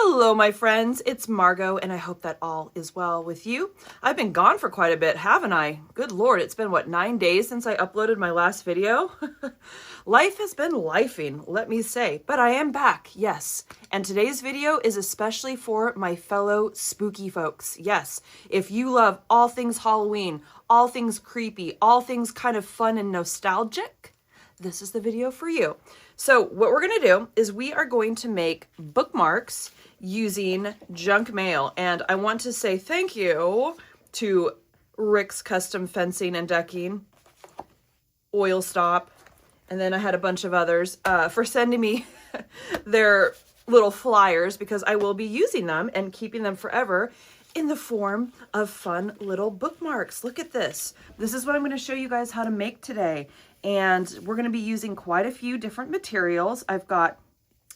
Hello, my friends. It's Margot, and I hope that all is well with you. I've been gone for quite a bit, haven't I? Good Lord, it's been, 9 days since I uploaded my last video? Life has been lifing, let me say, but I am back, yes. And today's video is especially for my fellow spooky folks. Yes, if you love all things Halloween, all things creepy, all things kind of fun and nostalgic, this is the video for you. So what we're going to do is we are going to make bookmarks using junk mail. And I want to say thank you to Rick's Custom Fencing and Decking, Oil Stop, and then I had a bunch of others for sending me their little flyers, because I will be using them and keeping them forever in the form of fun little bookmarks. Look at this. This is what I'm going to show you guys how to make today. And we're going to be using quite a few different materials. I've got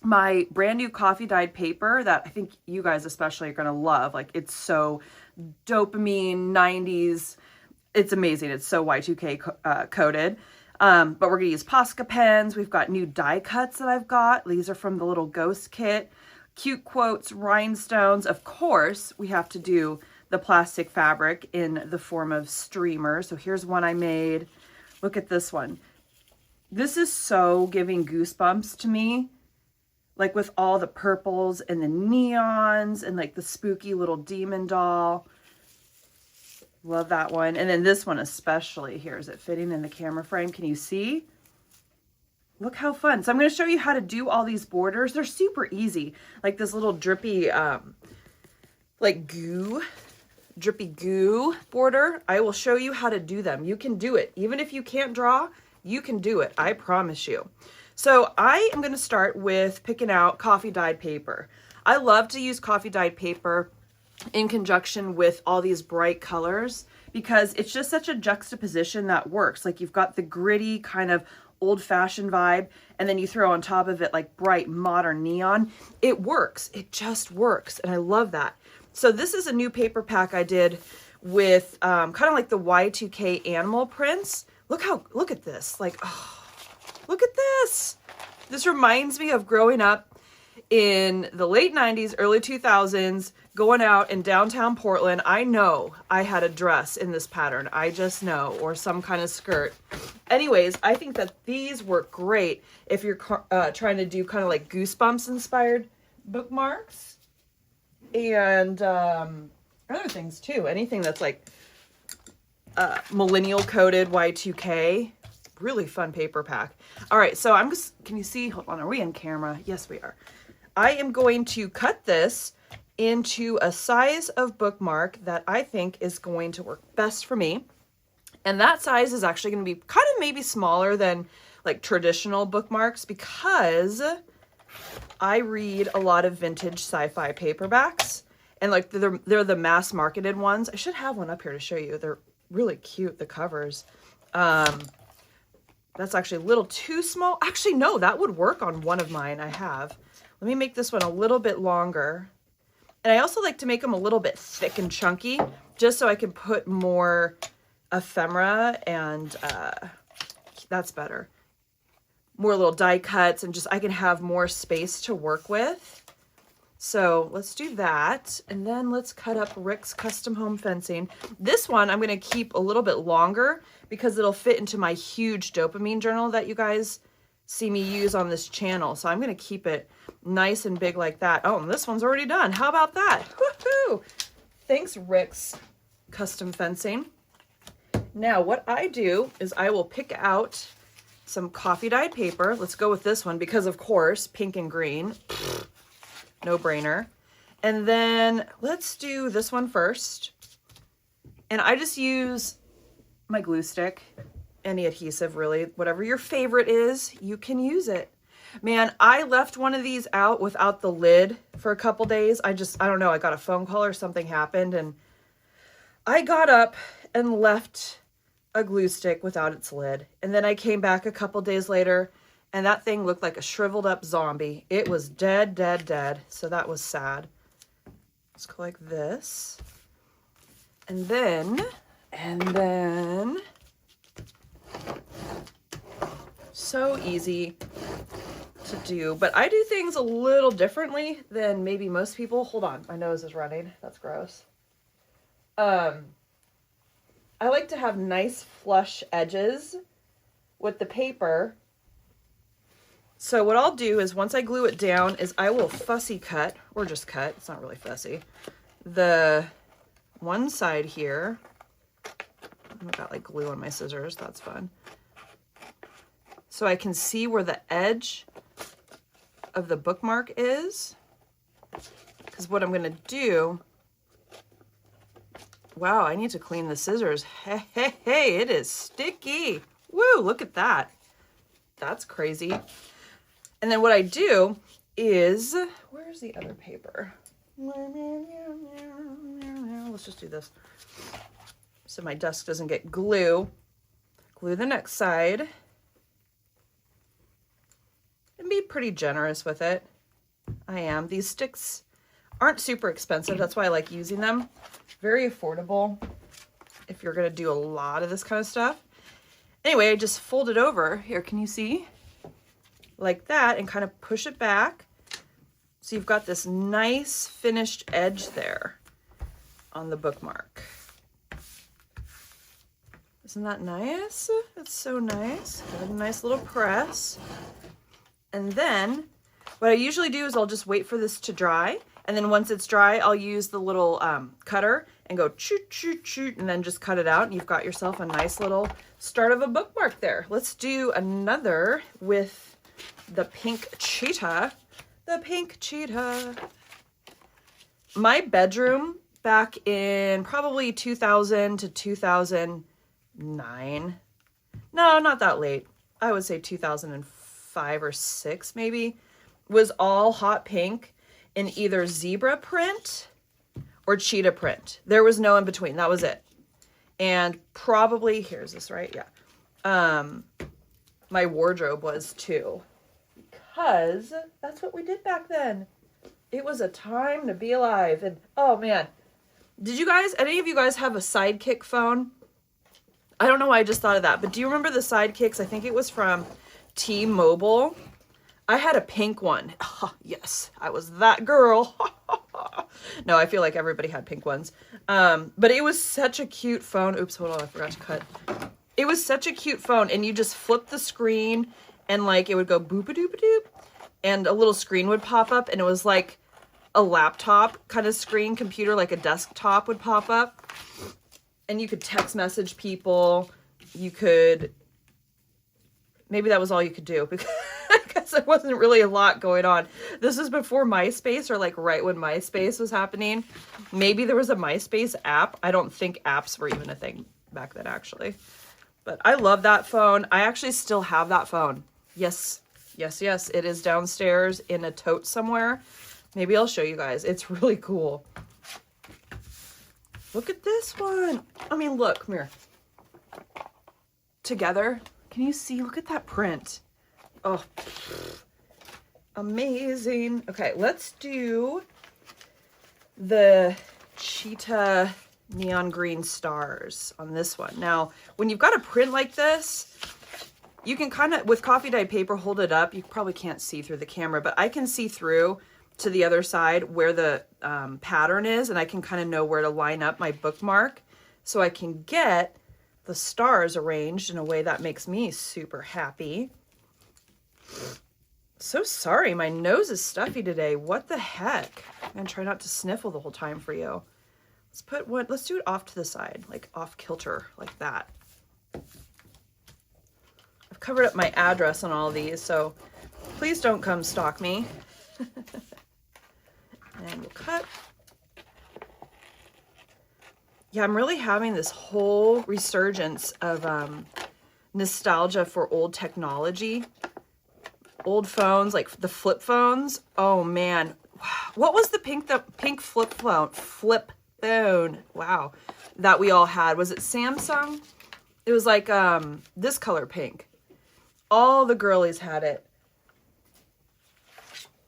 my brand new coffee dyed paper that I think you guys especially are going to love. Like, it's so dopamine 90s. It's amazing. It's so Y2K coded. But we're going to use Posca pens. We've got new die cuts that I've got. These are from the little ghost kit. Cute quotes, rhinestones. Of course, we have to do the plastic fabric in the form of streamers. So here's one I made. Look at this one. This is so giving goosebumps to me. Like, with all the purples and the neons and like the spooky little demon doll. Love that one. And then this one especially. Here, is it fitting in the camera frame? Can you see? Look how fun. So I'm going to show you how to do all these borders. They're super easy. Like this little drippy, like drippy goo border. I will show you how to do them. You can do it. Even if you can't draw, you can do it. I promise you. So I am going to start with picking out coffee dyed paper. I love to use coffee dyed paper in conjunction with all these bright colors because it's just such a juxtaposition that works. Like, you've got the gritty kind of old-fashioned vibe, and then you throw on top of it like bright modern neon. It works. It just works. And I love that. So this is a new paper pack I did with kind of like the Y2K animal prints. Look at this. Like, oh, look at this. This reminds me of growing up in the late 90s, early 2000s, going out in downtown Portland. I know I had a dress in this pattern. I just know, or some kind of skirt. Anyways, I think that these work great if you're trying to do kind of like Goosebumps inspired bookmarks. And other things too. Anything that's like millennial coded Y2K. Really fun paper pack. All right, so I'm just, can you see? Hold on, are we in camera? Yes, we are. I am going to cut this into a size of bookmark that I think is going to work best for me. And that size is actually going to be kind of maybe smaller than like traditional bookmarks, because I read a lot of vintage sci-fi paperbacks, and like they're the mass marketed ones. I should have one up here to show you. They're really cute, the covers. That's actually a little too small. Actually, no, that would work on one of mine I have. Let me make this one a little bit longer. And I also like to make them a little bit thick and chunky, just so I can put more ephemera, and that's better. More little die cuts, and just I can have more space to work with. So let's do that. And then let's cut up Rick's Custom Home Fencing. This one I'm going to keep a little bit longer because it'll fit into my huge dopamine journal that you guys see me use on this channel. So I'm going to keep it nice and big like that. Oh, and this one's already done. How about that? Woohoo! Thanks, Rick's Custom Fencing. Now what I do is I will pick out some coffee dyed paper. Let's go with this one because, of course, pink and green. No brainer. And then let's do this one first. And I just use my glue stick, any adhesive really, whatever your favorite is, you can use it. Man, I left one of these out without the lid for a couple days. I don't know, I got a phone call or something happened, and I got up and left a glue stick without its lid. And then I came back a couple days later, and that thing looked like a shriveled up zombie. It was dead, dead, dead. So that was sad. Let's go like this. And then, so easy to do, but I do things a little differently than maybe most people. Hold on, my nose is running. That's gross. I like to have nice flush edges with the paper. So what I'll do is once I glue it down is I will fussy cut, or just cut, it's not really fussy, the one side here. I've got like glue on my scissors, that's fun. So I can see where the edge of the bookmark is. Because what I'm gonna do, wow, I need to clean the scissors. Hey, hey, hey, it is sticky. Woo, look at that. That's crazy. And then what I do is, where's the other paper? Let's just do this. So my desk doesn't get glue. Glue the next side. And be pretty generous with it. I am. These sticks aren't super expensive. That's why I like using them. Very affordable if you're going to do a lot of this kind of stuff. Anyway, I just fold it over. Here, can you see? Like that, and kind of push it back. So you've got this nice finished edge there on the bookmark. Isn't that nice? That's so nice. Give it a nice little press. And then what I usually do is I'll just wait for this to dry. And then once it's dry, I'll use the little cutter and go choot, choot, choot, and then just cut it out. And you've got yourself a nice little start of a bookmark there. Let's do another with the pink cheetah. The pink cheetah. My bedroom back in probably 2000 to 2009. No, not that late. I would say 2005 or 6 maybe. Was all hot pink in either zebra print or cheetah print. There was no in between. That was it. And probably, here's this, right? Yeah. My wardrobe was too. Because that's what we did back then. It was a time to be alive. And oh man, did you guys, any of you guys have a Sidekick phone? I don't know why I just thought of that, but do you remember the Sidekicks? I think it was from T-Mobile. I had a pink one. Oh, yes, I was that girl. No, I feel like everybody had pink ones. But it was such a cute phone. Oops, hold on, I forgot to cut. It was such a cute phone, and you just flip the screen and like it would go boop-a-doop-a-doop and a little screen would pop up, and it was like a laptop kind of screen computer, like a desktop would pop up, and you could text message people. You could, maybe that was all you could do because there wasn't really a lot going on. This is before MySpace, or like right when MySpace was happening. Maybe there was a MySpace app. I don't think apps were even a thing back then actually. But I love that phone. I actually still have that phone. Yes, yes, yes. It is downstairs in a tote somewhere. Maybe I'll show you guys. It's really cool. Look at this one. I mean, look, come here. Together. Can you see? Look at that print. Oh, amazing. Okay, let's do the cheetah neon green stars on this one. Now, when you've got a print like this, you can kind of, with coffee dyed paper, hold it up. You probably can't see through the camera, but I can see through to the other side where the pattern is, and I can kind of know where to line up my bookmark so I can get the stars arranged in a way that makes me super happy. So sorry, my nose is stuffy today. What the heck? I'm gonna try not to sniffle the whole time for you. Let's do it off to the side, like off kilter, like that. I've covered up my address on all these, so please don't come stalk me. And we'll cut. Yeah, I'm really having this whole resurgence of nostalgia for old technology. Old phones, like the flip phones. Oh man. What was the pink flip phone? Wow. That we all had. Was it Samsung? It was like this color pink. All the girlies had it.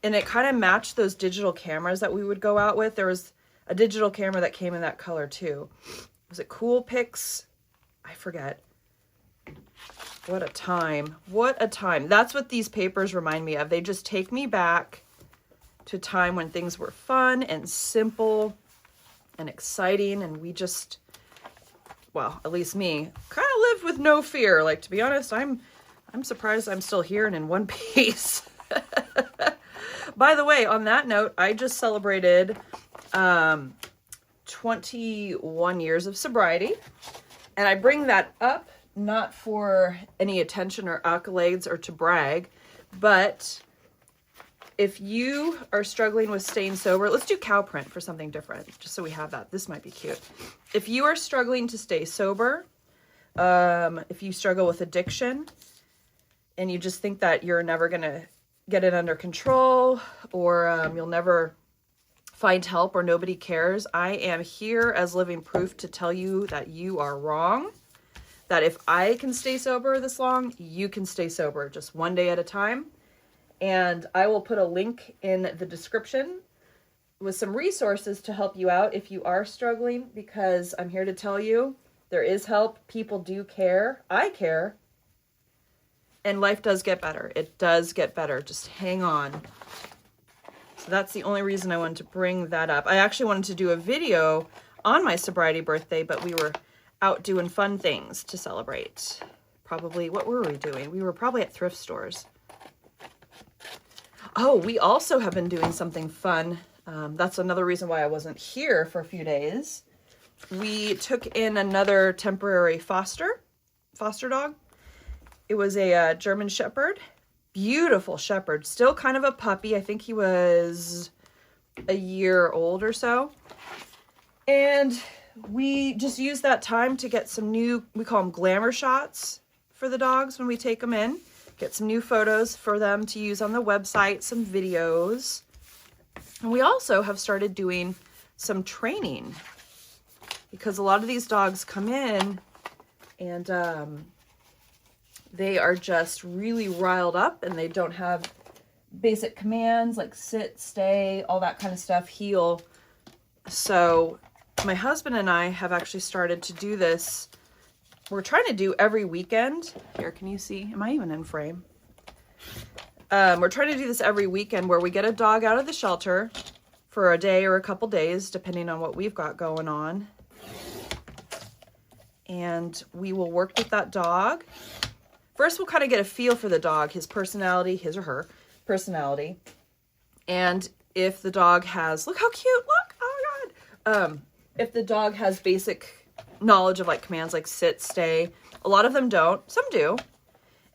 And it kind of matched those digital cameras that we would go out with. There was a digital camera that came in that color too. Was it Cool Pix? I forget. What a time. What a time. That's what these papers remind me of. They just take me back to a time when things were fun and simple and exciting, and we just, well, at least me, kind of lived with no fear. Like, to be honest, I'm surprised I'm still here and in one piece. By the way, on that note, I just celebrated 21 years of sobriety, and I bring that up not for any attention or accolades or to brag, but if you are struggling with staying sober, let's do cow print for something different, just so we have that. This might be cute. If you are struggling to stay sober, if you struggle with addiction, and you just think that you're never going to get it under control, or you'll never find help, or nobody cares, I am here as living proof to tell you that you are wrong. That if I can stay sober this long, you can stay sober just one day at a time. And I will put a link in the description with some resources to help you out if you are struggling, because I'm here to tell you there is help. People do care. I care. And life does get better. It does get better. Just hang on. So that's the only reason I wanted to bring that up. I actually wanted to do a video on my sobriety birthday, but we were out doing fun things to celebrate. Probably, what were we doing? We were probably at thrift stores. Oh, we also have been doing something fun. That's another reason why I wasn't here for a few days. We took in another temporary foster dog. It was a German Shepherd, beautiful Shepherd, still kind of a puppy. I think he was a year old or so. And we just used that time to get some new, we call them glamour shots for the dogs when we take them in. Get some new photos for them to use on the website, some videos. And we also have started doing some training, because a lot of these dogs come in and they are just really riled up, and they don't have basic commands like sit, stay, all that kind of stuff, heel. So my husband and I have actually started to do this. We're trying to do every weekend. Here, can you see? Am I even in frame? We're trying to do this every weekend where we get a dog out of the shelter for a day or a couple days, depending on what we've got going on. And we will work with that dog. First, we'll kind of get a feel for the dog, his personality, his or her personality. And if the dog has, look how cute, look, oh my God. If the dog has basic knowledge of like commands like sit, stay, a lot of them don't, some do.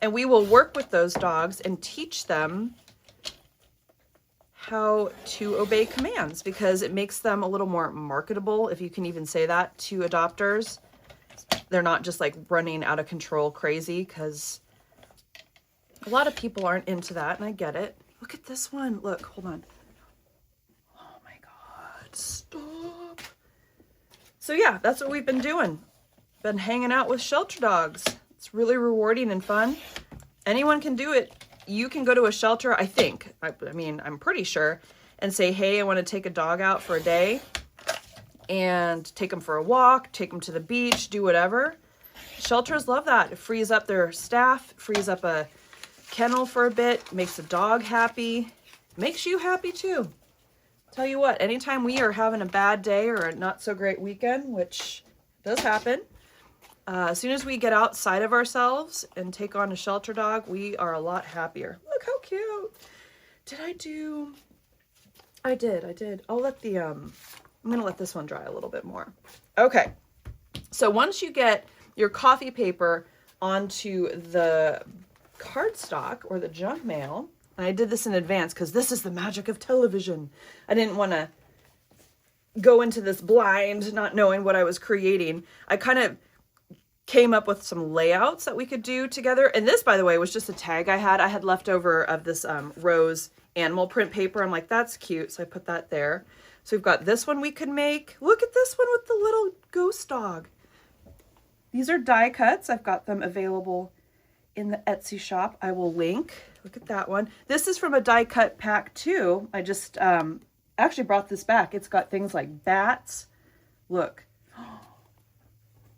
And we will work with those dogs and teach them how to obey commands, because it makes them a little more marketable, if you can even say that, to adopters. They're not just like running out of control crazy, because a lot of people aren't into that, and I get it. Look at this one. Look, hold on. Oh my God, stop. So yeah, that's what we've been doing. Been hanging out with shelter dogs. It's really rewarding and fun. Anyone can do it. You can go to a shelter, I think. I mean, I'm pretty sure, and say, hey, I want to take a dog out for a day, and take them for a walk, take them to the beach, do whatever. Shelters love that. It frees up their staff, frees up a kennel for a bit, makes the dog happy, makes you happy too. Tell you what, anytime we are having a bad day or a not so great weekend, which does happen, as soon as we get outside of ourselves and take on a shelter dog, we are a lot happier. Look how cute. I did. I'll let the, I'm going to let this one dry a little bit more. Okay. So once you get your coffee paper onto the cardstock or the junk mail, and I did this in advance because this is the magic of television. I didn't want to go into this blind, not knowing what I was creating. I kind of came up with some layouts that we could do together. And this, by the way, was just a tag I had. I had leftover of this rose animal print paper. I'm like, that's cute. So I put that there. So we've got this one we could make. Look at this one with the little ghost dog. These are die cuts. I've got them available in the Etsy shop. I will link. Look at that one. This is from a die cut pack too. I just actually brought this back. It's got things like bats. Look.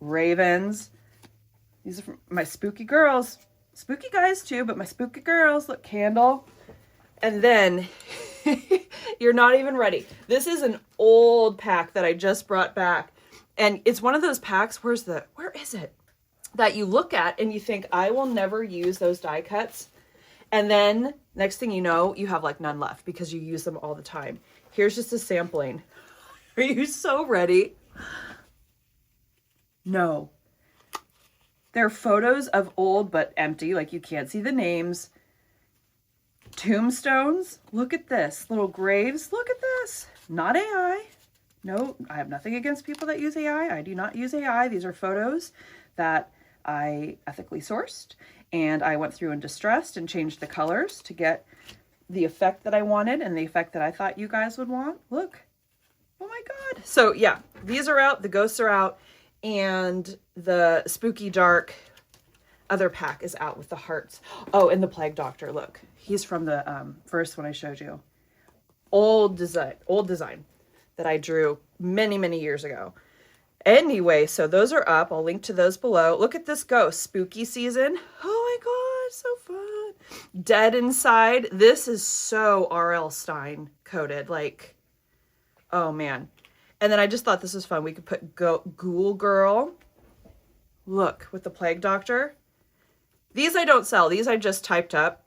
Ravens. These are from my spooky girls. Spooky guys too, but my spooky girls. Look, candle. And then, you're not even ready. This is an old pack that I just brought back. And it's one of those packs, where is it? That you look at and you think, I will never use those die cuts. And then, next thing you know, you have like none left because you use them all the time. Here's just a sampling. Are you so ready? No. They're photos of old but empty, like you can't see the names. Tombstones. Look at this. Little graves. Look at this. Not AI. No, I have nothing against people that use AI. I do not use AI. These are photos that I ethically sourced, and I went through and distressed and changed the colors to get the effect that I wanted and the effect that I thought you guys would want. Look. Oh my God. So yeah, these are out. The ghosts are out. And the spooky dark other pack is out with the hearts. Oh, and the Plague Doctor, look. He's from the first one I showed you. Old design that I drew many, many years ago. Anyway, so those are up. I'll link to those below. Look at this ghost. Spooky season. Oh my God, so fun. Dead Inside. This is so R.L. Stine coded. Like, oh man. And then I just thought this was fun. We could put Ghoul Girl. Look, with the Plague Doctor. These I don't sell. These I just typed up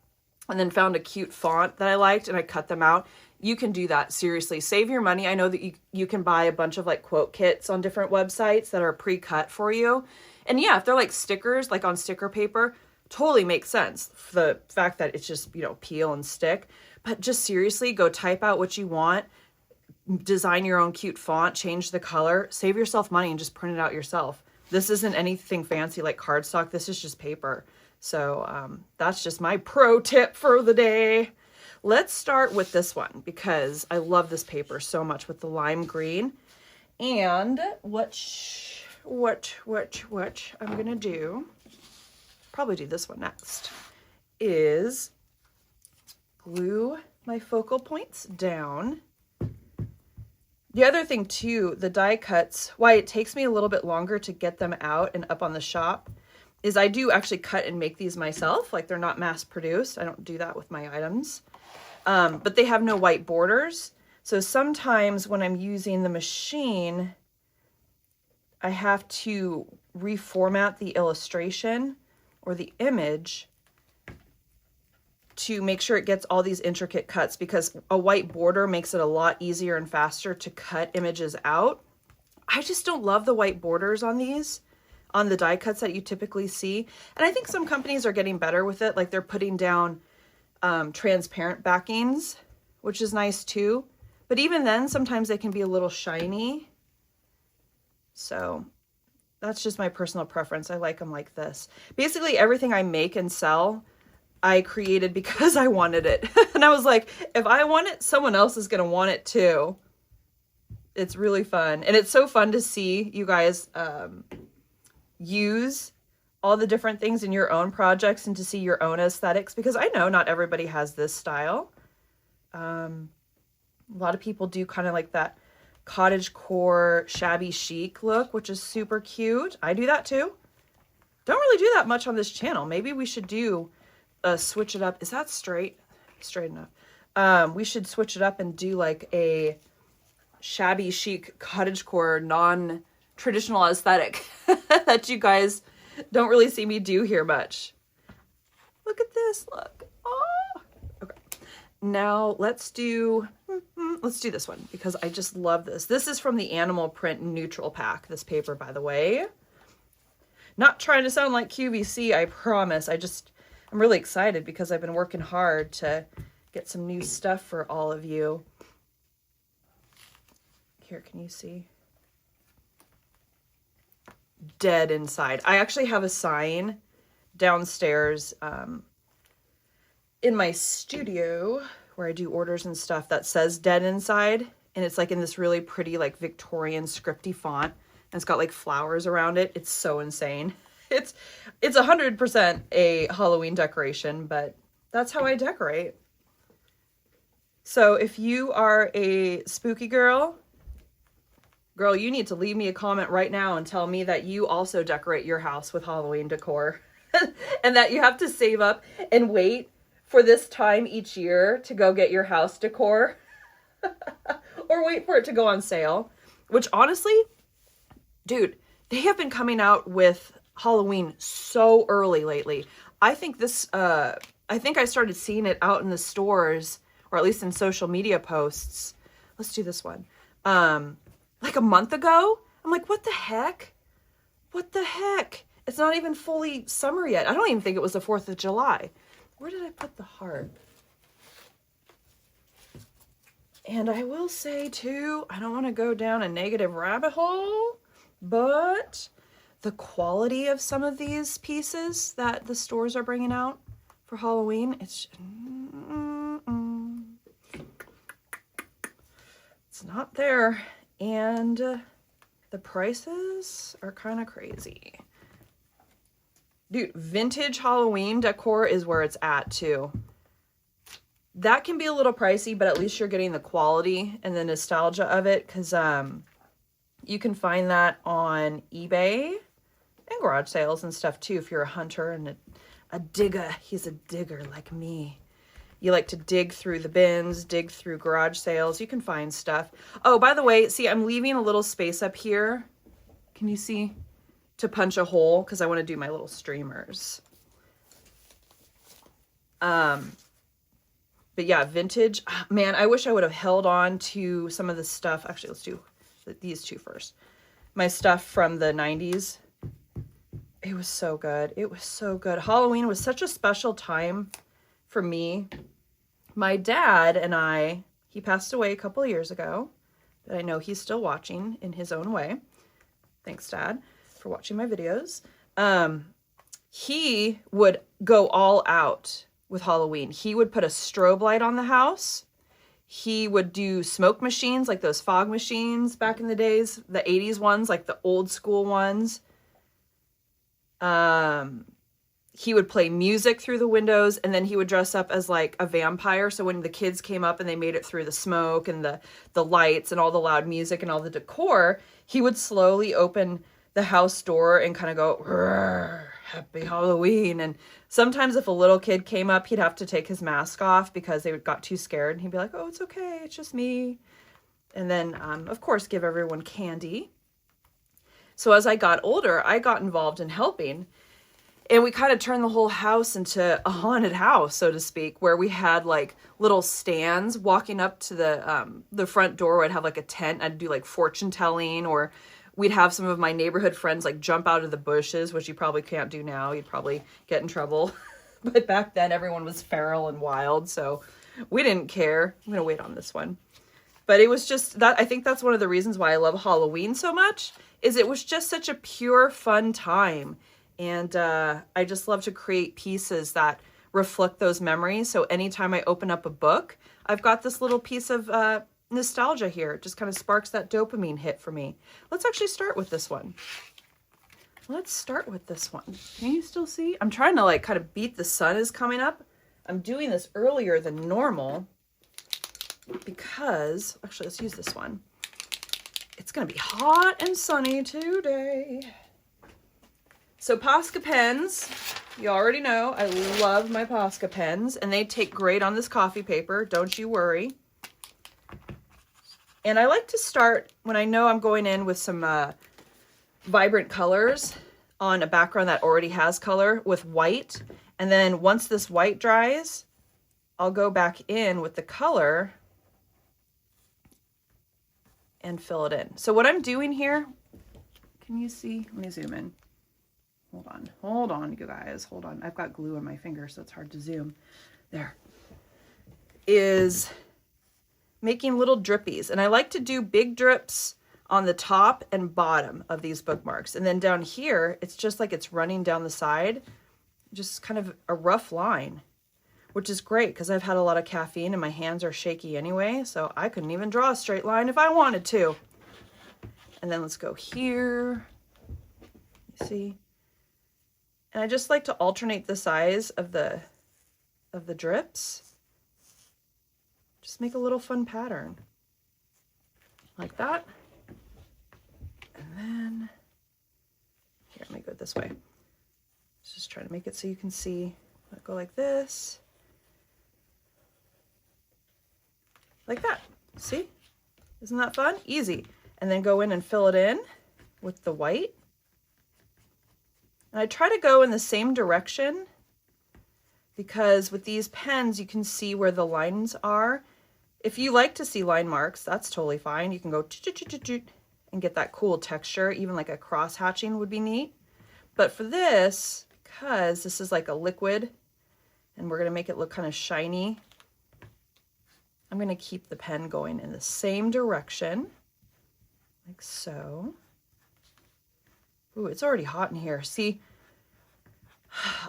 and then found a cute font that I liked and I cut them out. You can do that. Seriously, save your money. I know that you can buy a bunch of like quote kits on different websites that are pre-cut for you. And yeah, if they're like stickers, like on sticker paper, totally makes sense. The fact that it's just, you know, peel and stick. But just seriously, go type out what you want. Design your own cute font, change the color, save yourself money and just print it out yourself. This isn't anything fancy like cardstock. This is just paper. So that's just my pro tip for the day. Let's start with this one because I love this paper so much with the lime green. And what I'm gonna do, probably do this one next, is glue my focal points down. The other thing too, the die cuts, why it takes me a little bit longer to get them out and up on the shop is I do actually cut and make these myself. Like they're not mass produced. I don't do that with my items. But they have no white borders. So sometimes when I'm using the machine, I have to reformat the illustration or the image to make sure it gets all these intricate cuts because a white border makes it a lot easier and faster to cut images out. I just don't love the white borders on these, on the die cuts that you typically see. And I think some companies are getting better with it. Like they're putting down transparent backings, which is nice too. But even then, sometimes they can be a little shiny. So that's just my personal preference. I like them like this. Basically everything I make and sell, I created because I wanted it. And I was like, if I want it, someone else is going to want it too. It's really fun. And it's so fun to see you guys use all the different things in your own projects and to see your own aesthetics, because I know not everybody has this style. A lot of people do kind of like that cottage core shabby chic look, which is super cute. I do that too. Don't really do that much on this channel. Maybe we should do switch it up. Is that straight enough? We should switch it up and do like a shabby chic cottagecore non-traditional aesthetic that you guys don't really see me do here much. Look at this. Look. Oh. Okay. Now let's do this one because I just love this. This is from the Animal Print Neutral Pack. This paper, by the way. Not trying to sound like QVC, I promise. I'm really excited because I've been working hard to get some new stuff for all of you. Here, can you see? Dead Inside. I actually have a sign downstairs in my studio where I do orders and stuff that says Dead Inside. And it's like in this really pretty like Victorian scripty font. And it's got like flowers around it. It's so insane. It's 100% a Halloween decoration, but that's how I decorate. So if you are a spooky girl, Girl, you need to leave me a comment right now and tell me that you also decorate your house with Halloween decor and that you have to save up and wait for this time each year to go get your house decor or wait for it to go on sale, which honestly, dude, they have been coming out with Halloween so early lately. I think I started seeing it out in the stores, or at least in social media posts. Let's do this one. Like a month ago. I'm like, what the heck? What the heck? It's not even fully summer yet. I don't even think it was the 4th of July. Where did I put the heart? And I will say too, I don't want to go down a negative rabbit hole, but the quality of some of these pieces that the stores are bringing out for Halloween, it's not there. And the prices are kind of crazy. Dude, vintage Halloween decor is where it's at too. That can be a little pricey, but at least you're getting the quality and the nostalgia of it, because you can find that on eBay and garage sales and stuff too if you're a hunter and a digger. He's a digger like me. You like to dig through the bins, dig through garage sales. You can find stuff. Oh, by the way, see, I'm leaving a little space up here. Can you see? To punch a hole, because I want to do my little streamers. But yeah, vintage. Man, I wish I would have held on to some of the stuff. Actually, let's do these two first. My stuff from the 90s. It was so good. It was so good. Halloween was such a special time for me. My dad and I, he passed away a couple of years ago, but I know he's still watching in his own way. Thanks, Dad, for watching my videos. He would go all out with Halloween. He would put a strobe light on the house. He would do smoke machines, like those fog machines back in the days, the 80s ones, like the old school ones. He would play music through the windows, and then he would dress up as like a vampire. So when the kids came up and they made it through the smoke and the lights and all the loud music and all the decor, he would slowly open the house door and kind of go, happy Halloween. And sometimes if a little kid came up, he'd have to take his mask off because they got too scared. And he'd be like, oh, it's okay. It's just me. And then, of course, give everyone candy. So as I got older, I got involved in helping. And we kind of turned the whole house into a haunted house, so to speak, where we had like little stands walking up to the front door. Where I'd have like a tent. I'd do like fortune telling, or we'd have some of my neighborhood friends like jump out of the bushes, which you probably can't do now. You'd probably get in trouble. But back then everyone was feral and wild, so we didn't care. I'm going to wait on this one. But it was just that, I think that's one of the reasons why I love Halloween so much, is it was just such a pure, fun time. And I just love to create pieces that reflect those memories. So anytime I open up a book, I've got this little piece of nostalgia here. It just kind of sparks that dopamine hit for me. Let's actually start with this one. Let's start with this one. Can you still see? I'm trying to like kind of beat the sun is coming up. I'm doing this earlier than normal because, actually, let's use this one. It's going to be hot and sunny today. So Posca pens, you already know I love my Posca pens, and they take great on this coffee paper, don't you worry. And I like to start when I know I'm going in with some vibrant colors on a background that already has color with white. And then once this white dries, I'll go back in with the color and fill it in. So what I'm doing here, can you see? Let me zoom in. Hold on, you guys, hold on. I've got glue on my finger, so it's hard to zoom. There. Is making little drippies. And I like to do big drips on the top and bottom of these bookmarks. And then down here, it's just like it's running down the side, just kind of a rough line, which is great because I've had a lot of caffeine and my hands are shaky anyway, so I couldn't even draw a straight line if I wanted to. And then let's go here. You see? And I just like to alternate the size of the drips. Just make a little fun pattern. Like that. this way. Just try to make it so you can see. Let it go like this. Like that. See? Isn't that fun? Easy. And then go in and fill it in with the white. And I try to go in the same direction because with these pens, you can see where the lines are. If you like to see line marks, that's totally fine. You can go and get that cool texture. Even like a cross hatching would be neat. But for this, because this is like a liquid and we're going to make it look kind of shiny, I'm going to keep the pen going in the same direction, like so. Ooh, it's already hot in here. See,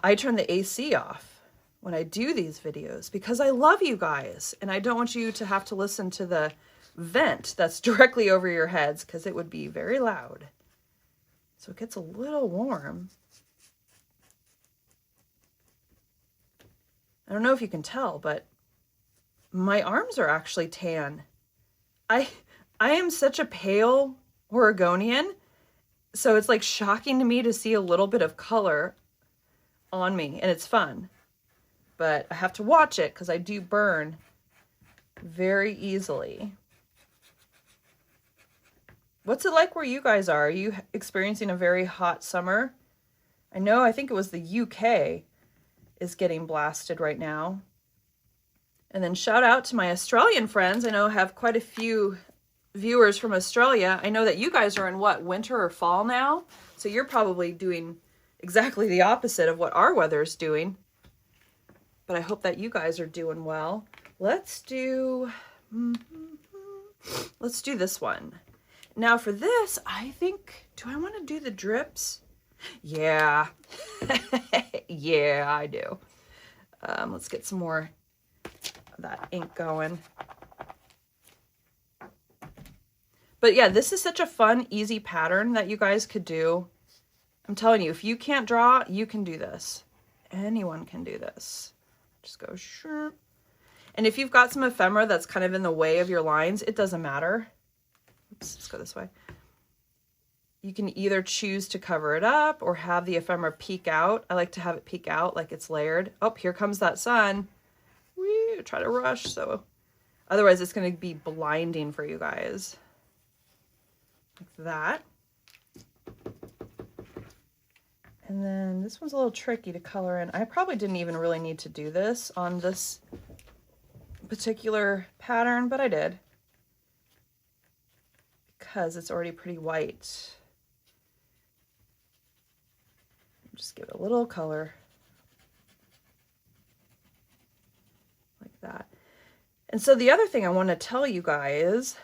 I turn the AC off when I do these videos because I love you guys and I don't want you to have to listen to the vent that's directly over your heads because it would be very loud. So it gets a little warm. I don't know if you can tell, but my arms are actually tan. I am such a pale Oregonian, so it's like shocking to me to see a little bit of color on me, and it's fun. But I have to watch it because I do burn very easily. What's it like where you guys are? Are you experiencing a very hot summer? I think it was the UK is getting blasted right now. And then shout out to my Australian friends. I know I have quite a few viewers from Australia. I know that you guys are in what, winter or fall now? So you're probably doing exactly the opposite of what our weather is doing. But I hope that you guys are doing well. Let's do this one. Now for this, I think, do I want to do the drips? Yeah. Yeah, I do. Let's get some more of that ink going. But yeah, this is such a fun, easy pattern that you guys could do. I'm telling you, if you can't draw, you can do this. Anyone can do this. Just go sure. And if you've got some ephemera that's kind of in the way of your lines, it doesn't matter. Oops, let's go this way. You can either choose to cover it up or have the ephemera peek out. I like to have it peek out like it's layered. Oh, here comes that sun. We try to rush, so otherwise it's going to be blinding for you guys. Like that. And then this one's a little tricky to color in. I probably didn't even really need to do this on this particular pattern, but I did because it's already pretty white. Just give it a little color like that. And so the other thing I want to tell you guys,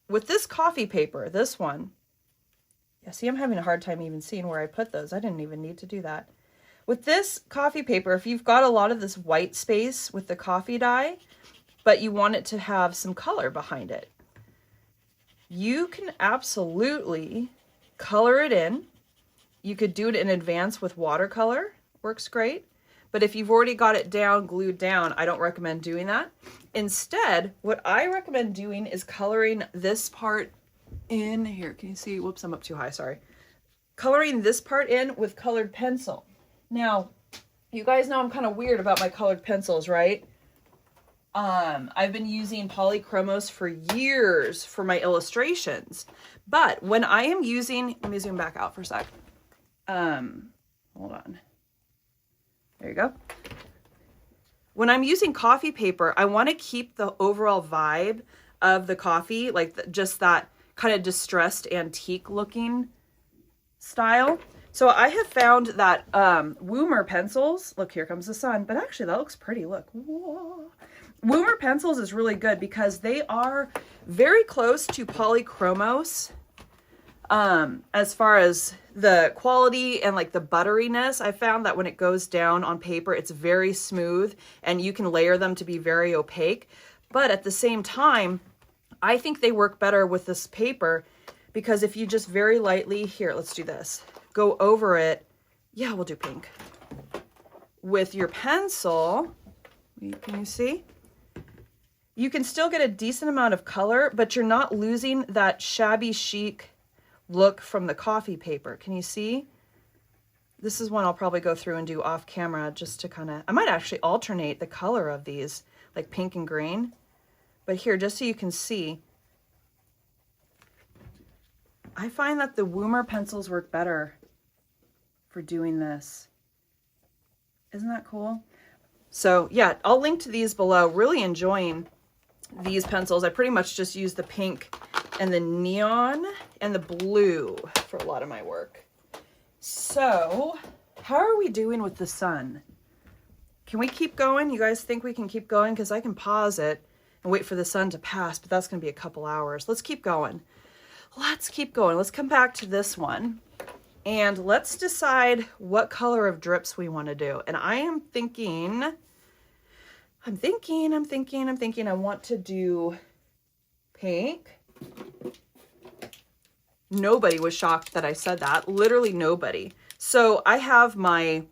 with this coffee paper, this one, yeah, see, I'm having a hard time even seeing where I put those. I didn't even need to do that. With this coffee paper, if you've got a lot of this white space with the coffee dye, but you want it to have some color behind it, you can absolutely color it in. You could do it in advance with watercolor, works great. But if you've already got it down, glued down, I don't recommend doing that. Instead, what I recommend doing is coloring this part in here. Can you see? Whoops, I'm up too high, sorry. Coloring this part in with colored pencil. Now, you guys know I'm kind of weird about my colored pencils, right? I've been using polychromos for years for my illustrations. But when I am using, let me zoom back out for a sec. Hold on. There you go. When I'm using coffee paper, I want to keep the overall vibe of the coffee, like just that kind of distressed antique looking style. So I have found that Woomer pencils, look, here comes the sun, but actually that looks pretty, look. Whoa. Woomer pencils is really good because they are very close to polychromos as far as the quality and like the butteriness. I found that when it goes down on paper, it's very smooth and you can layer them to be very opaque. But at the same time, I think they work better with this paper because if you just very lightly, here, let's do this, go over it. Yeah, we'll do pink. With your pencil, can you see? You can still get a decent amount of color, but you're not losing that shabby chic look from the coffee paper. Can you see? This is one I'll probably go through and do off camera just to kind of, I might actually alternate the color of these, like pink and green. But here, just so you can see, I find that the Woomer pencils work better for doing this. Isn't that cool? So yeah, I'll link to these below. Really enjoying these pencils. I pretty much just use the pink and the neon and the blue for a lot of my work. So how are we doing with the sun? Can we keep going? You guys think we can keep going? Because I can pause it and wait for the sun to pass, but that's going to be a couple hours. Let's keep going. Let's keep going. Let's come back to this one and let's decide what color of drips we want to do. And I am thinking, I want to do pink. Nobody was shocked that I said that. Literally nobody. So I have my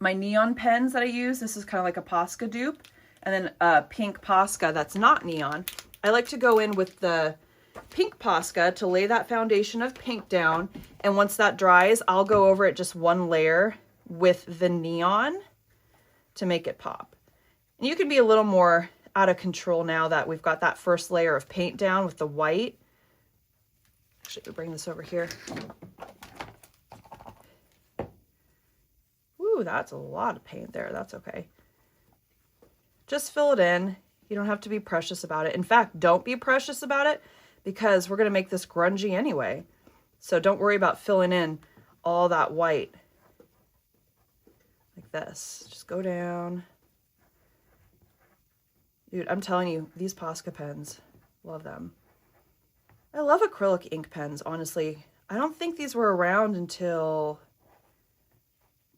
neon pens that I use. This is kind of like a Posca dupe. And then a pink Posca that's not neon. I like to go in with the pink Posca to lay that foundation of pink down. And once that dries, I'll go over it just one layer with the neon to make it pop. And you can be a little more out of control now that we've got that first layer of paint down with the white. Actually, we'll bring this over here. Ooh, that's a lot of paint there. That's okay. Just fill it in. You don't have to be precious about it. In fact, don't be precious about it because we're going to make this grungy anyway. So don't worry about filling in all that white like this. Just go down. Dude, I'm telling you, these Posca pens, love them. I love acrylic ink pens, honestly. I don't think these were around until,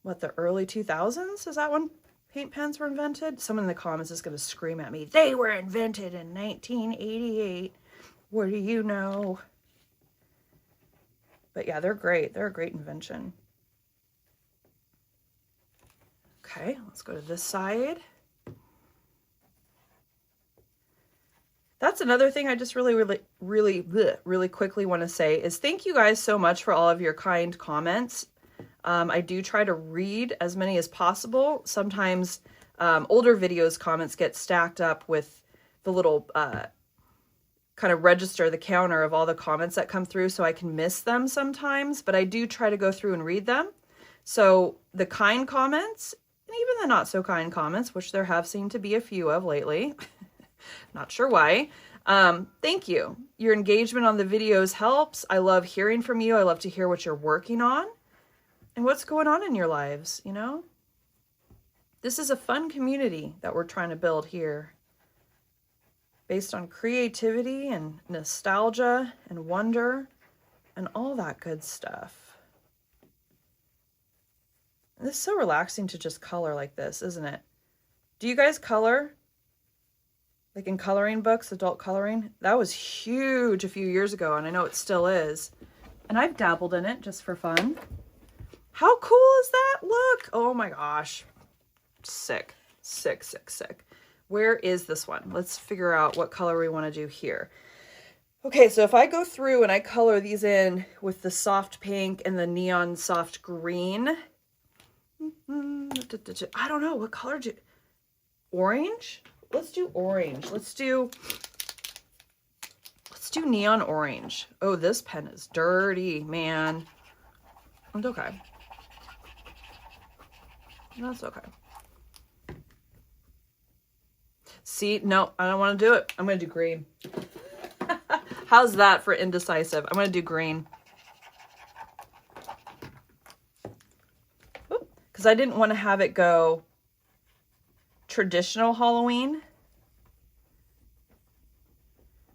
what, the early 2000s? Is that when paint pens were invented? Someone in the comments is going to scream at me. They were invented in 1988. What do you know? But yeah, they're great. They're a great invention. Okay, let's go to this side. That's another thing I just really quickly want to say is thank you guys so much for all of your kind comments. I do try to read as many as possible. Sometimes older videos comments get stacked up with the little kind of register, the counter of all the comments that come through, so I can miss them sometimes, but I do try to go through and read them. So the kind comments and even the not so kind comments, which there have seemed to be a few of lately, not sure why. Thank you. Your engagement on the videos helps. I love hearing from you. I love to hear what you're working on and what's going on in your lives, you know? This is a fun community that we're trying to build here based on creativity and nostalgia and wonder and all that good stuff. And it's so relaxing to just color like this, isn't it? Do you guys color? Like in coloring books, adult coloring? That was huge a few years ago, and I know it still is. And I've dabbled in it just for fun. How cool is that? Look! Oh my gosh. Sick. Sick, sick, sick. Where is this one? Let's figure out what color we want to do here. Okay, so if I go through and I color these in with the soft pink and the neon soft green. I don't know. What color do... Orange? Let's do orange. Let's do neon orange. Oh, this pen is dirty, man. It's okay. That's okay. See, no, I don't want to do it. I'm going to do green. How's that for indecisive? I'm going to do green. Because I didn't want to have it go traditional Halloween.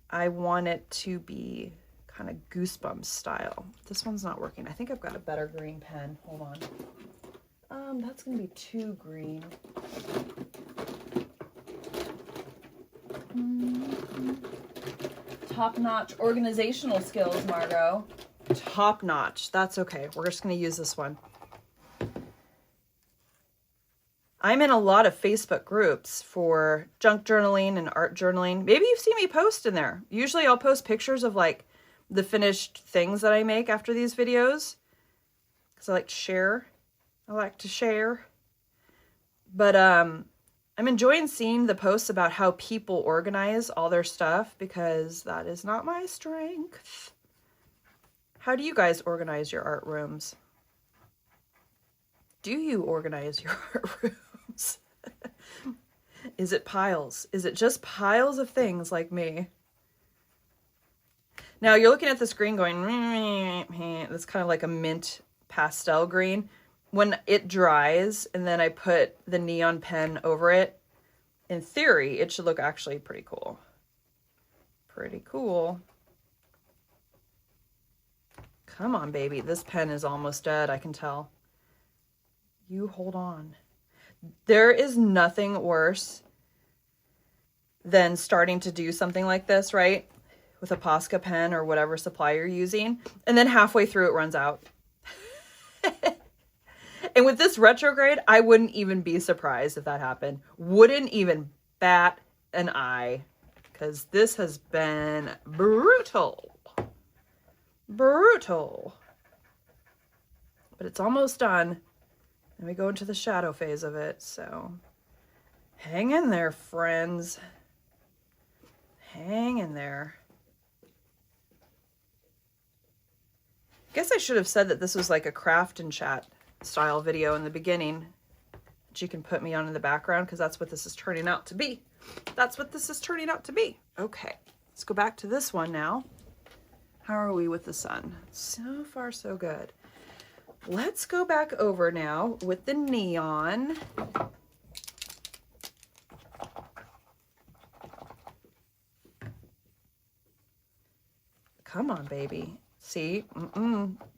I want it to be kind of Goosebumps style. This one's not working. I think I've got a better green pen. Hold on. That's going to be too green. Top-notch organizational skills, Margot. Top-notch. That's okay. We're just going to use this one. I'm in a lot of Facebook groups for junk journaling and art journaling. Maybe you've seen me post in there. Usually I'll post pictures of like the finished things that I make after these videos, because I like to share. I like to share. But I'm enjoying seeing the posts about how people organize all their stuff, because that is not my strength. How do you guys organize your art rooms? Do you organize your art rooms? Is it piles? Is it just piles of things like me? Now you're looking at this green going, that's kind of like a mint pastel green. When it dries and then I put the neon pen over it, in theory, it should look actually pretty cool. Pretty cool. Come on, baby. This pen is almost dead, I can tell. You hold on. There is nothing worse than starting to do something like this, right? With a Posca pen or whatever supply you're using, and then halfway through it runs out. And with this retrograde, I wouldn't even be surprised if that happened. Wouldn't even bat an eye, because this has been brutal. Brutal. But it's almost done. And we go into the shadow phase of it, so hang in there, friends. Hang in there. I guess I should have said that this was like a craft and chat style video in the beginning that you can put me on in the background, because that's what this is turning out to be. That's what this is turning out to be. Okay, let's go back to this one now. How are we with the sun? So far, so good. Let's go back over now with the neon. Come on, baby. See?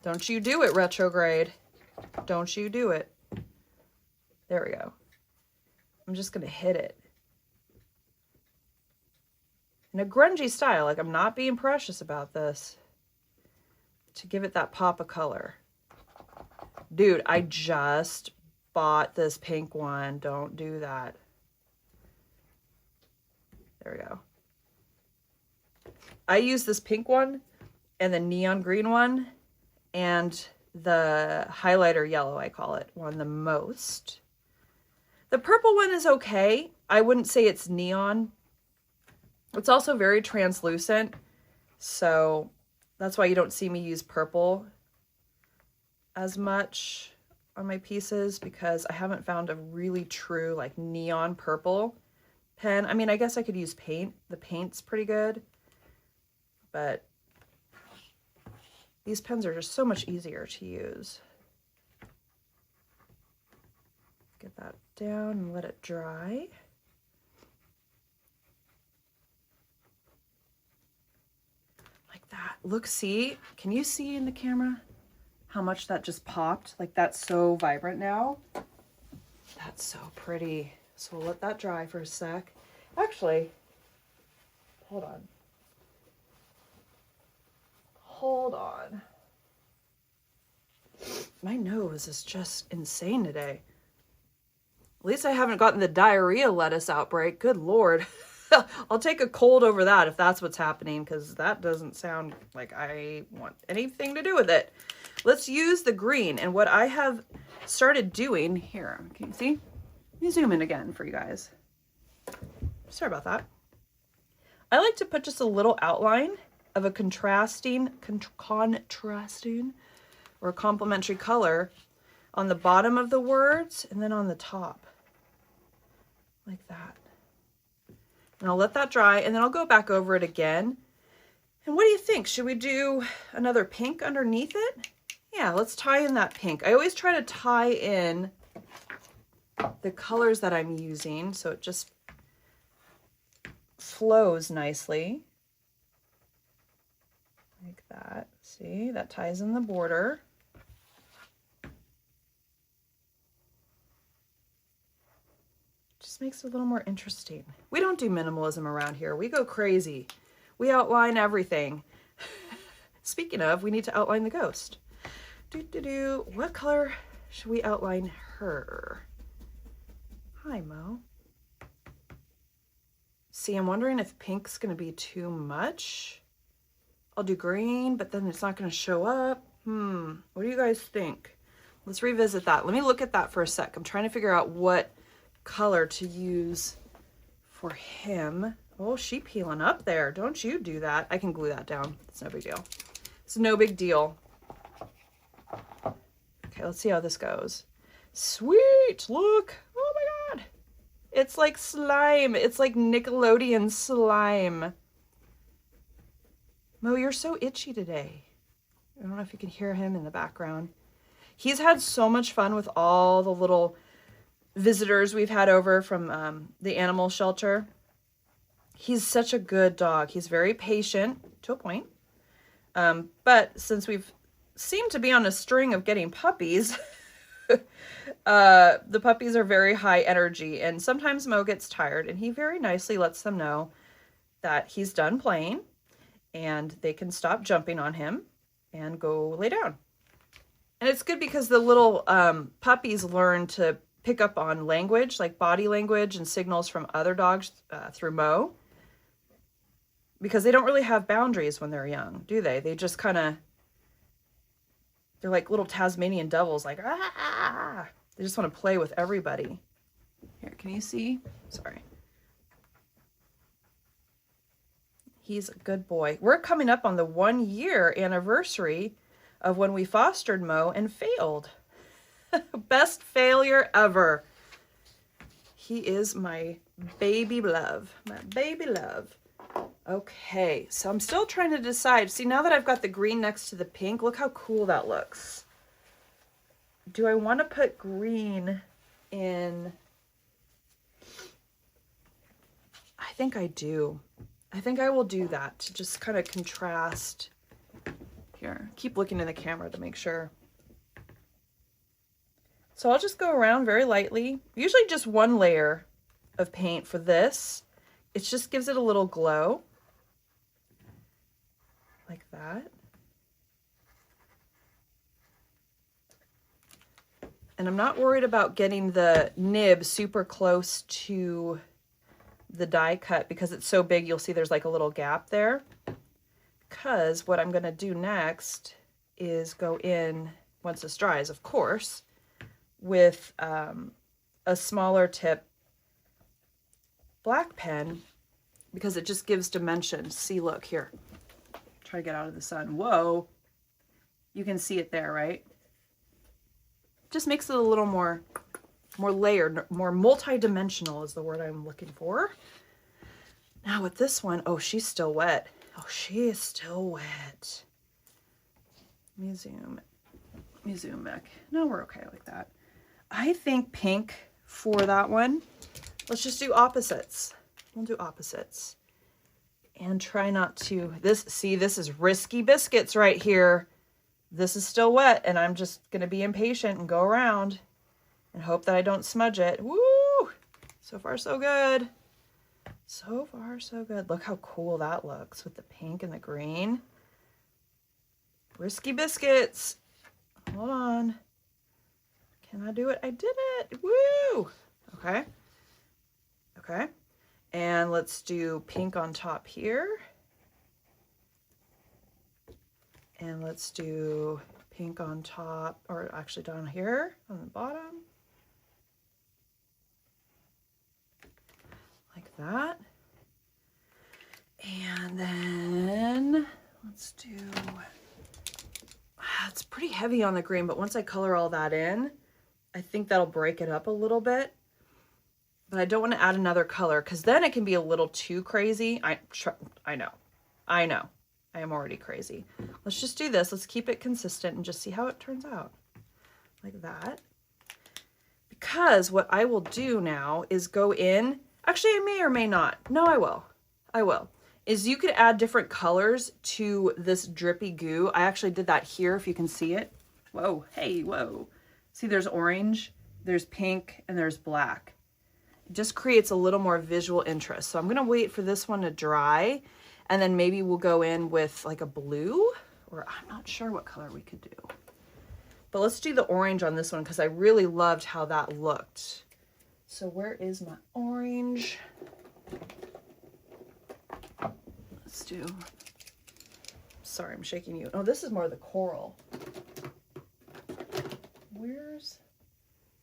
Don't you do it, retrograde. Don't you do it. There we go. I'm just going to hit it. In a grungy style, like I'm not being precious about this. To give it that pop of color. Dude, I just bought this pink one. Don't do that. There we go. I use this pink one and the neon green one and the highlighter yellow, I call it, one the most. The purple one is okay. I wouldn't say it's neon. It's also very translucent, so that's why you don't see me use purple as much on my pieces, because I haven't found a really true like neon purple pen. I mean, I guess I could use paint. The paint's pretty good, but these pens are just so much easier to use. Get that down and let it dry. Like that. Look, see? Can you see in the camera how much that just popped? Like, that's so vibrant now. That's so pretty. So we'll let that dry for a sec. Actually, hold on. Hold on. My nose is just insane today. At least I haven't gotten the diarrhea lettuce outbreak. Good Lord. I'll take a cold over that if that's what's happening, because that doesn't sound like I want anything to do with it. Let's use the green. And what I have started doing here, can you see? Let me zoom in again for you guys. Sorry about that. I like to put just a little outline of a contrasting or complementary color on the bottom of the words and then on the top, like that. And I'll let that dry, and then I'll go back over it again. And what do you think? Should we do another pink underneath it? Yeah, let's tie in that pink. I always try to tie in the colors that I'm using so it just flows nicely. Like that. See, that ties in the border. Just makes it a little more interesting. We don't do minimalism around here. We go crazy. We outline everything. Speaking of, we need to outline the ghost. What color should we outline her? Hi, Mo. See, I'm wondering if pink's going to be too much. I'll do green, but then it's not going to show up. What do you guys think? Let's revisit that. Let me look at that for a sec. I'm trying to figure out what color to use for him. Oh, sheep healing up there. Don't you do that. I can glue that down. It's no big deal. It's no big deal. Okay, let's see how this goes. Sweet, look. Oh my God. It's like slime. It's like Nickelodeon slime. Mo, you're so itchy today. I don't know if you can hear him in the background. He's had so much fun with all the little visitors we've had over from the animal shelter. He's such a good dog. He's very patient to a point. But since we've seemed to be on a string of getting puppies, the puppies are very high energy, and sometimes Mo gets tired, and he very nicely lets them know that he's done playing and they can stop jumping on him and go lay down. And it's good because the little puppies learn to pick up on language, like body language and signals from other dogs through Mo, because they don't really have boundaries when they're young, do they? They just kind of, they're like little Tasmanian devils, like, ah! They just want to play with everybody. Here, can you see? Sorry. He's a good boy. We're coming up on the 1-year anniversary of when we fostered Mo and failed. Best failure ever. He is my baby love. My baby love. Okay, so I'm still trying to decide. See, now that I've got the green next to the pink, look how cool that looks. Do I want to put green in? I think I do. I think I will do that to just kind of contrast. Here, keep looking in the camera to make sure. So I'll just go around very lightly, usually just one layer of paint for this. It just gives it a little glow, like that. And I'm not worried about getting the nib super close to the die cut because it's so big, you'll see there's like a little gap there. Because what I'm gonna do next is go in, once this dries, of course, with a smaller tip black pen, because it just gives dimension. See, look here. Try to get out of the sun. Whoa. You can see it there, right? Just makes it a little more layered, more multi-dimensional is the word I'm looking for. Now with this one, oh, she's still wet. Oh, she is still wet. Let me zoom back. No, we're okay like that. I think pink for that one. Let's just do opposites. We'll do opposites. And try not to, this is risky biscuits right here. This is still wet, and I'm just gonna be impatient and go around and hope that I don't smudge it. Woo! So far, so good. So far, so good. Look how cool that looks with the pink and the green. Risky biscuits. Hold on. Can I do it? I did it. Woo! Okay. Okay. And let's do pink on top here. And let's do pink on top, or actually down here on the bottom. Like that. And then let's do, it's pretty heavy on the green, but once I color all that in, I think that'll break it up a little bit. But I don't want to add another color because then it can be a little too crazy. I know. I am already crazy. Let's just do this. Let's keep it consistent and just see how it turns out. Like that. Because what I will do now is go in. Actually, I may or may not. No, I will. I will. Is you could add different colors to this drippy goo. I actually did that here if you can see it. Whoa, hey, whoa. See, there's orange, there's pink, and there's black. It just creates a little more visual interest. So I'm gonna wait for this one to dry, and then maybe we'll go in with like a blue, or I'm not sure what color we could do. But let's do the orange on this one because I really loved how that looked. So where is my orange? Let's do Sorry, I'm shaking you. Oh, this is more of the coral.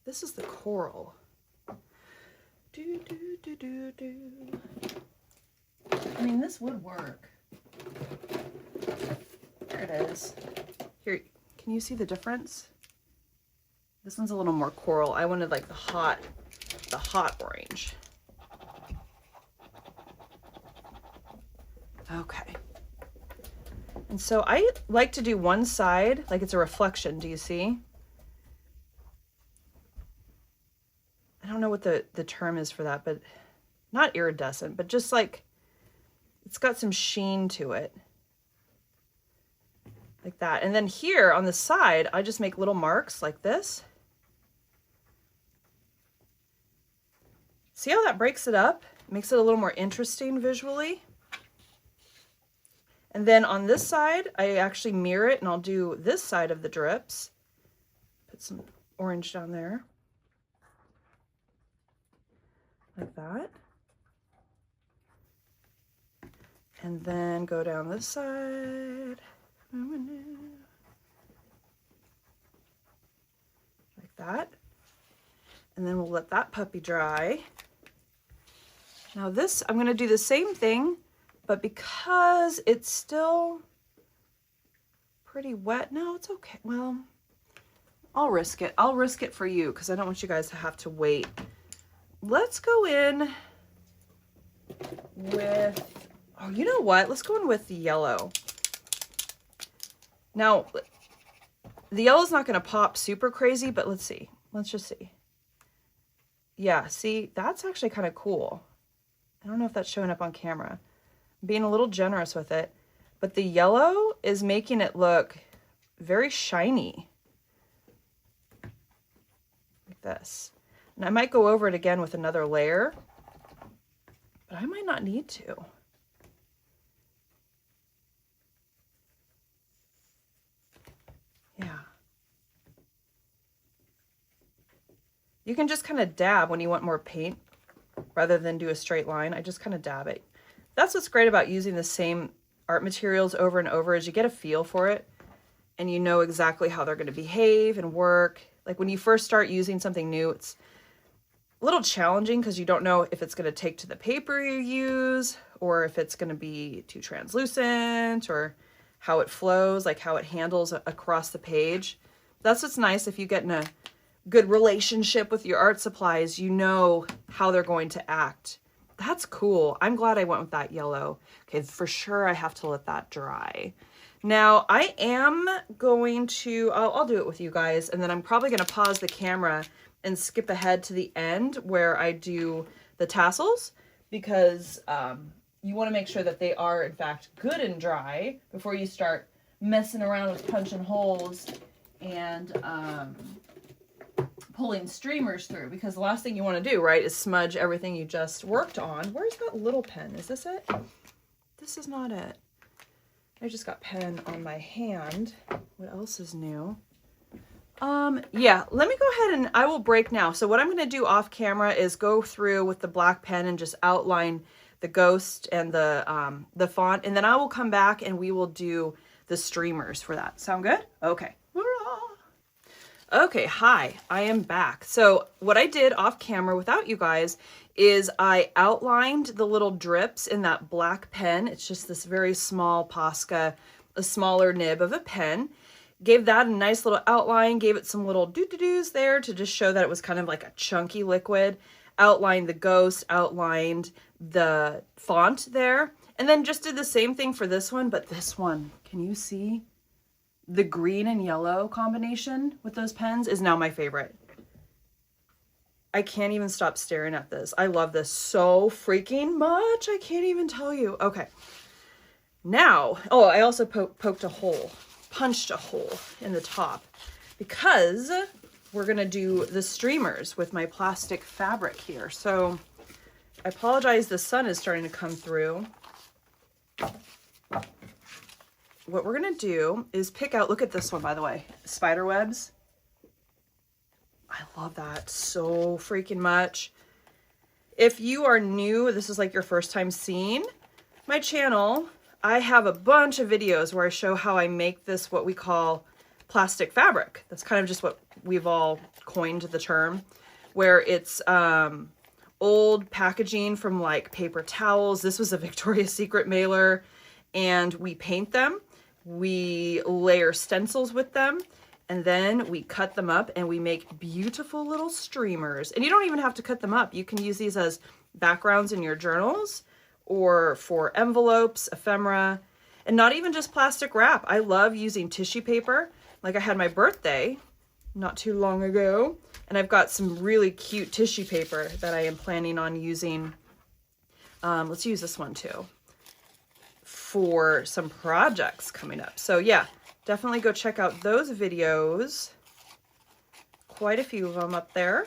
This is the coral. Do, do, do, do, do. I mean, this would work. There it is. Here, can you see the difference? This one's a little more coral. I wanted like the hot orange. Okay. And so I like to do one side like it's a reflection. Do you see? I don't know what the term is for that, but not iridescent, but just like it's got some sheen to it. Like that. And then here on the side, I just make little marks like this. See how that breaks it up? It makes it a little more interesting visually. And then on this side, I actually mirror it and I'll do this side of the drips. Put some orange down there. Like that. And then go down this side. Like that. And then we'll let that puppy dry. Now this, I'm going to do the same thing, but because it's still pretty wet, no, it's okay. Well, I'll risk it. I'll risk it for you because I don't want you guys to have to wait. Let's go in with, oh, you know what? Let's go in with the yellow. Now, the yellow's not going to pop super crazy, but let's see. Let's just see. Yeah, see, that's actually kind of cool. I don't know if that's showing up on camera. I'm being a little generous with it, but the yellow is making it look very shiny. Like this. And I might go over it again with another layer, but I might not need to. Yeah. You can just kind of dab when you want more paint rather than do a straight line. I just kind of dab it. That's what's great about using the same art materials over and over is you get a feel for it and you know exactly how they're going to behave and work. Like when you first start using something new, it's a little challenging because you don't know if it's going to take to the paper you use or if it's going to be too translucent or how it flows, like how it handles across the page. That's what's nice if you get in a good relationship with your art supplies, you know how they're going to act. That's cool. I'm glad I went with that yellow. Okay, for sure I have to let that dry. Now I am going to, I'll do it with you guys, and then I'm probably going to pause the camera and skip ahead to the end where I do the tassels because you want to make sure that they are in fact good and dry before you start messing around with punching holes and pulling streamers through, because the last thing you want to do, right, is smudge everything you just worked on. Where's that little pen? Is this it? This is not it. I just got pen on my hand. What else is new? Yeah, let me go ahead and I will break now. So what I'm going to do off camera is go through with the black pen and just outline the ghost and the font, and then I will come back and we will do the streamers for that. Sound good? Okay. Okay, hi, I am back. So what I did off camera without you guys is I outlined the little drips in that black pen. It's just this very small Posca, a smaller nib of a pen. Gave that a nice little outline, gave it some little doo-doo-doos there to just show that it was kind of like a chunky liquid. Outlined the ghost, outlined the font there. And then just did the same thing for this one, but this one, can you see? The green and yellow combination with those pens is now my favorite. I can't even stop staring at this. I love this so freaking much. I can't even tell you. Okay. Now, oh, I also poked a hole, punched a hole in the top because we're going to do the streamers with my plastic fabric here. So I apologize. The sun is starting to come through. What we're going to do is pick out, look at this one, by the way, spider webs. I love that so freaking much. If you are new, this is like your first time seeing my channel, I have a bunch of videos where I show how I make this, what we call plastic fabric. That's kind of just what we've all coined the term, where it's old packaging from like paper towels. This was a Victoria's Secret mailer, and we paint them. We layer stencils with them, and then we cut them up and we make beautiful little streamers. And you don't even have to cut them up. You can use these as backgrounds in your journals or for envelopes, ephemera, and not even just plastic wrap. I love using tissue paper. Like I had my birthday not too long ago, and I've got some really cute tissue paper that I am planning on using. Let's use this one too for some projects coming up. So yeah, definitely go check out those videos. Quite a few of them up there.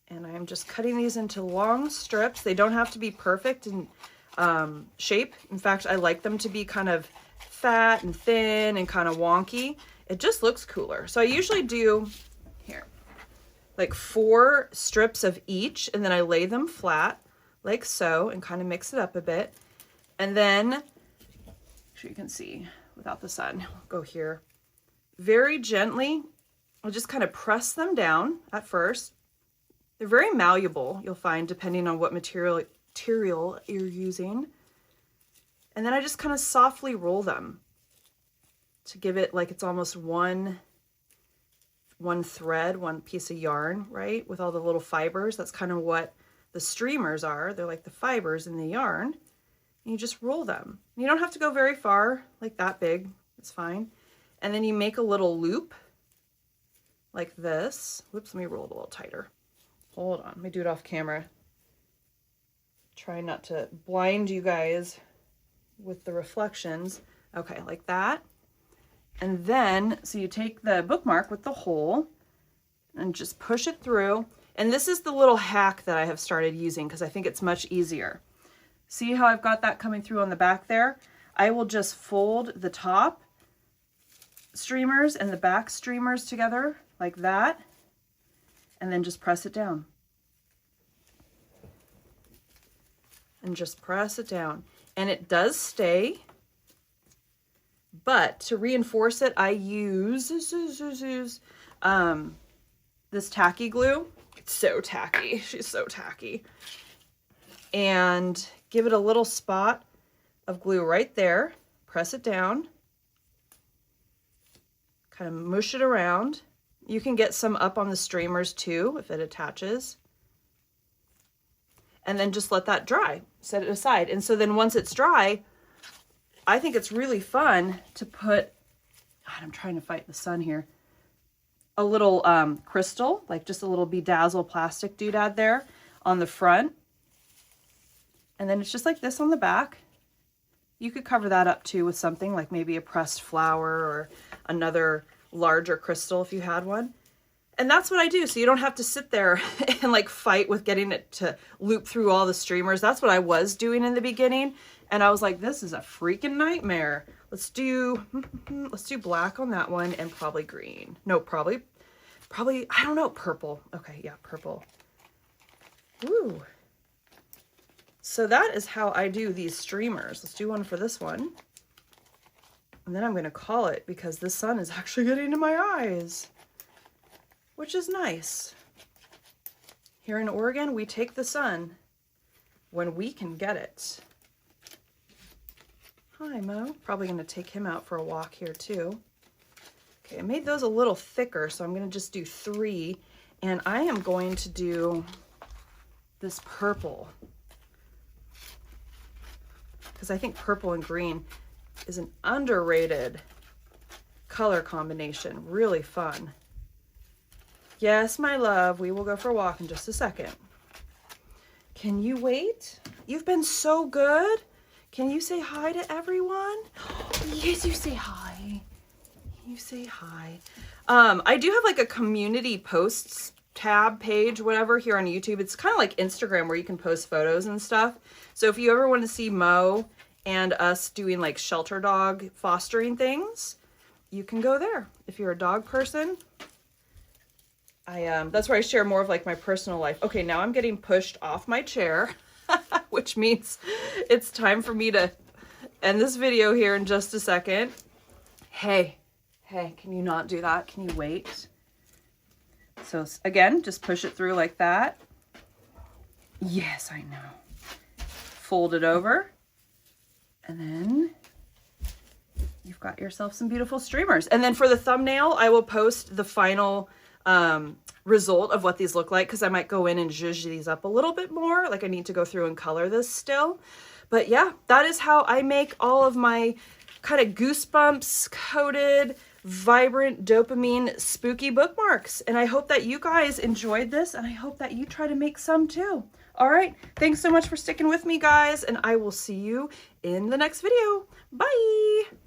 And I'm just cutting these into long strips. They don't have to be perfect in shape. In fact, I like them to be kind of fat and thin and kind of wonky. It just looks cooler. So I usually do, here, like 4 strips of each, and then I lay them flat like so and kind of mix it up a bit. And then, so you can see without the sun, I'll go here. Very gently, I'll just kind of press them down at first. They're very malleable, you'll find, depending on what material you're using. And then I just kind of softly roll them to give it like it's almost one thread, one piece of yarn, right? With all the little fibers. That's kind of what the streamers are. They're like the fibers in the yarn. And you just roll them. You don't have to go very far, like that big. It's fine. And then you make a little loop like this. Whoops, let me roll it a little tighter. Hold on, let me do it off camera. Try not to blind you guys with the reflections. Okay, like that. And then, so you take the bookmark with the hole and just push it through. And this is the little hack that I have started using because I think it's much easier. See how I've got that coming through on the back there? I will just fold the top streamers and the back streamers together like that, and then just press it down. And just press it down. And it does stay, but to reinforce it, I use this tacky glue. It's so tacky. She's so tacky. And give it a little spot of glue right there. Press it down. Kind of mush it around. You can get some up on the streamers too if it attaches. And then just let that dry. Set it aside. And so then once it's dry, I think it's really fun to put, God, I'm trying to fight the sun here, a little crystal, like just a little bedazzle plastic doodad there on the front. And then it's just like this on the back. You could cover that up too with something like maybe a pressed flower or another larger crystal if you had one. And that's what I do. So you don't have to sit there and like fight with getting it to loop through all the streamers. That's what I was doing in the beginning. And I was like, this is a freaking nightmare. Let's do black on that one and probably green. No, probably, I don't know, purple. Okay, yeah, purple. Woo. So that is how I do these streamers. Let's do one for this one. And then I'm going to call it because the sun is actually getting into my eyes, which is nice. Here in Oregon, we take the sun when we can get it. Hi, Mo. Probably going to take him out for a walk here too. Okay, I made those a little thicker, so I'm going to just do 3. And I am going to do this purple, because I think purple and green is an underrated color combination. Really fun. Yes, my love, we will go for a walk in just a second. Can you wait? You've been so good. Can you say hi to everyone? Yes, you say hi. You say hi. I do have like a community posts tab page, whatever, here on YouTube. It's kind of like Instagram where you can post photos and stuff. So if you ever want to see Mo and us doing like shelter dog fostering things, you can go there. If you're a dog person, that's where I share more of like my personal life. Okay, now I'm getting pushed off my chair, which means it's time for me to end this video here in just a second. Hey, can you not do that? Can you wait? So again, just push it through like that. Yes, I know. Fold it over, and then you've got yourself some beautiful streamers. And then for the thumbnail, I will post the final result of what these look like, because I might go in and zhuzh these up a little bit more. Like I need to go through and color this still. But yeah, that is how I make all of my kind of goosebumps coated, vibrant dopamine spooky bookmarks. And I hope that you guys enjoyed this, and I hope that you try to make some too. All right, thanks so much for sticking with me, guys, and I will see you in the next video. Bye.